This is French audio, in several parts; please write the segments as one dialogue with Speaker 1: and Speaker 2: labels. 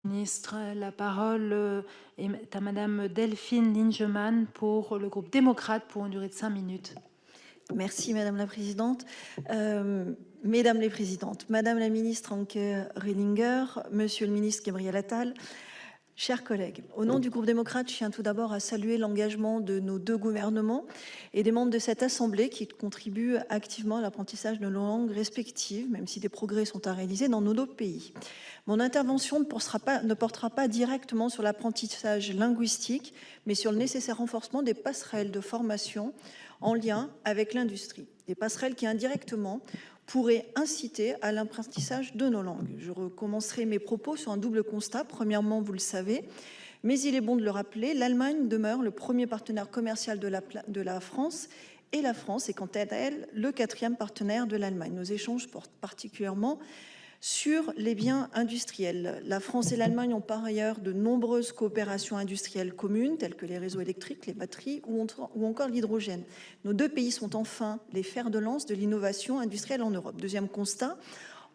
Speaker 1: Ministre, la parole est à Madame Delphine Lingemann pour le groupe démocrate pour une durée de 5 minutes.
Speaker 2: Merci Madame la Présidente. Mesdames les Présidentes, Madame la Ministre Anke Rehlinger, Monsieur le Ministre Gabriel Attal, chers collègues, au nom du groupe démocrate, je tiens tout d'abord à saluer l'engagement de nos deux gouvernements et des membres de cette Assemblée qui contribuent activement à l'apprentissage de nos langues respectives, même si des progrès sont à réaliser dans nos deux pays. Mon intervention ne portera pas directement sur l'apprentissage linguistique, mais sur le nécessaire renforcement des passerelles de formation en lien avec l'industrie. Des passerelles qui indirectement pourraient inciter à l'apprentissage de nos langues. Je recommencerai mes propos sur un double constat. Premièrement, vous le savez, mais il est bon de le rappeler, l'Allemagne demeure le premier partenaire commercial de la France et la France est quant à elle le 4e partenaire de l'Allemagne. Nos échanges portent particulièrement sur les biens industriels. La France et l'Allemagne ont par ailleurs de nombreuses coopérations industrielles communes, telles que les réseaux électriques, les batteries ou encore l'hydrogène. Nos deux pays sont enfin les fers de lance de l'innovation industrielle en Europe. Deuxième constat,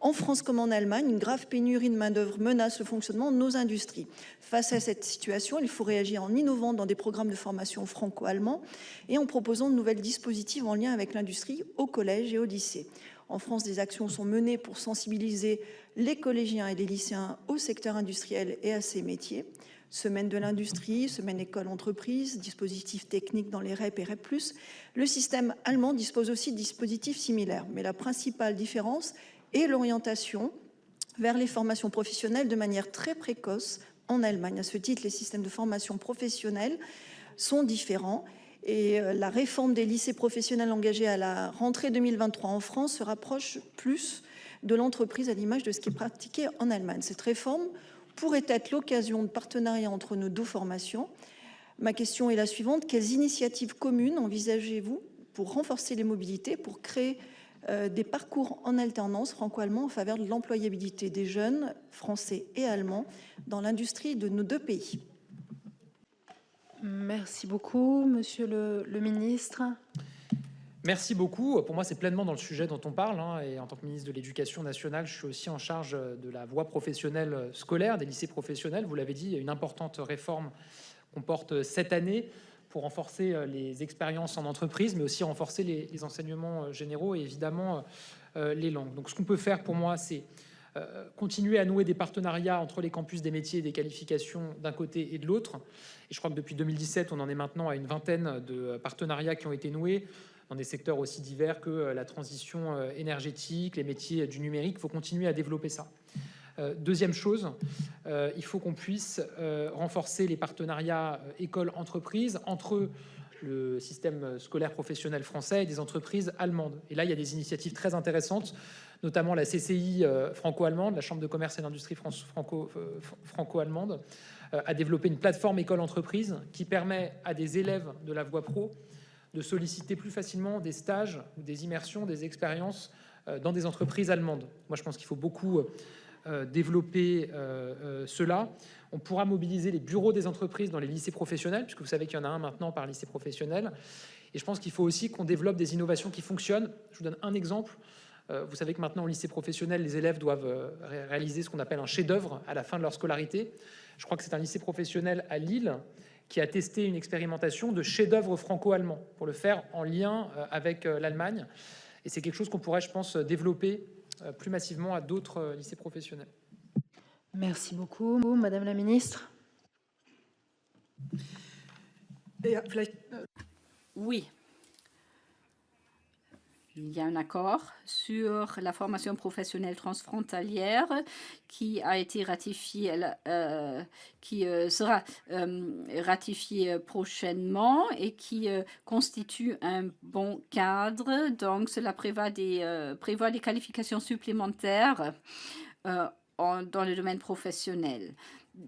Speaker 2: en France comme en Allemagne, une grave pénurie de main-d'œuvre menace le fonctionnement de nos industries. Face à cette situation, il faut réagir en innovant dans des programmes de formation franco-allemands et en proposant de nouvelles dispositifs en lien avec l'industrie au collège et au lycée. En France, des actions sont menées pour sensibiliser les collégiens et les lycéens au secteur industriel et à ses métiers. Semaine de l'industrie, semaine école-entreprise, dispositifs techniques dans les REP et REP+. Le système allemand dispose aussi de dispositifs similaires. Mais la principale différence est l'orientation vers les formations professionnelles de manière très précoce en Allemagne. À ce titre, les systèmes de formation professionnelle sont différents. Et la réforme des lycées professionnels engagée à la rentrée 2023 en France se rapproche plus de l'entreprise à l'image de ce qui est pratiqué en Allemagne. Cette réforme pourrait être l'occasion de partenariat entre nos deux formations. Ma question est la suivante. Quelles initiatives communes envisagez-vous pour renforcer les mobilités, pour créer des parcours en alternance franco-allemand en faveur de l'employabilité des jeunes français et allemands dans l'industrie de nos deux pays?
Speaker 1: Merci beaucoup, Monsieur le Ministre.
Speaker 3: Merci beaucoup. Pour moi, c'est pleinement dans le sujet dont on parle. Et en tant que ministre de l'Éducation nationale, je suis aussi en charge de la voie professionnelle scolaire, des lycées professionnels. Vous l'avez dit, il y a une importante réforme qu'on porte cette année pour renforcer les expériences en entreprise, mais aussi renforcer les enseignements généraux et évidemment les langues. Donc ce qu'on peut faire pour moi, c'est continuer à nouer des partenariats entre les campus des métiers et des qualifications d'un côté et de l'autre. Et je crois que depuis 2017, on en est maintenant à une vingtaine de partenariats qui ont été noués dans des secteurs aussi divers que la transition énergétique, les métiers du numérique. Il faut continuer à développer ça. Deuxième chose, il faut qu'on puisse renforcer les partenariats école-entreprise entre le système scolaire professionnel français et des entreprises allemandes. Et là, il y a des initiatives très intéressantes, notamment la CCI franco-allemande, la Chambre de commerce et d'industrie franco-allemande, a développé une plateforme école-entreprise qui permet à des élèves de la voie pro de solliciter plus facilement des stages, des immersions, des expériences dans des entreprises allemandes. Moi, je pense qu'il faut beaucoup développer cela. On pourra mobiliser les bureaux des entreprises dans les lycées professionnels, puisque vous savez qu'il y en a un maintenant par lycée professionnel. Et je pense qu'il faut aussi qu'on développe des innovations qui fonctionnent. Je vous donne un exemple. Vous savez que maintenant, au lycée professionnel, les élèves doivent réaliser ce qu'on appelle un chef-d'œuvre à la fin de leur scolarité. Je crois que c'est un lycée professionnel à Lille qui a testé une expérimentation de chef-d'œuvre franco-allemand pour le faire en lien avec l'Allemagne. Et c'est quelque chose qu'on pourrait, je pense, développer plus massivement à d'autres lycées professionnels.
Speaker 1: Merci beaucoup. Madame la Ministre.
Speaker 4: Oui. Il y a un accord sur la formation professionnelle transfrontalière qui a été ratifié, qui sera ratifié prochainement et qui constitue un bon cadre. Donc, cela prévoit des qualifications supplémentaires dans le domaine professionnel.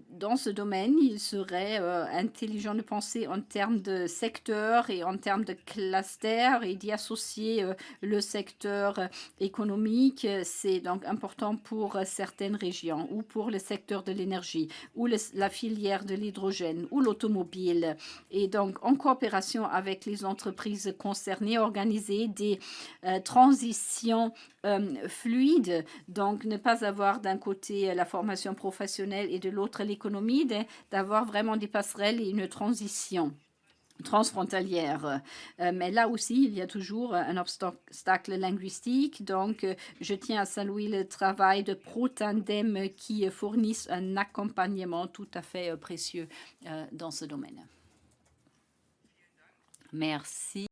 Speaker 4: Dans ce domaine, il serait intelligent de penser en termes de secteur et en termes de cluster et d'y associer le secteur économique. C'est donc important pour certaines régions ou pour le secteur de l'énergie ou la filière de l'hydrogène ou l'automobile. Et donc, en coopération avec les entreprises concernées, organiser des transitions fluides. Donc, ne pas avoir d'un côté la formation professionnelle et de l'autre notre l'économie d'avoir vraiment des passerelles et une transition transfrontalière. Mais là aussi, il y a toujours un obstacle linguistique. Donc, je tiens à saluer le travail de ProTandem qui fournissent un accompagnement tout à fait précieux dans ce domaine. Merci.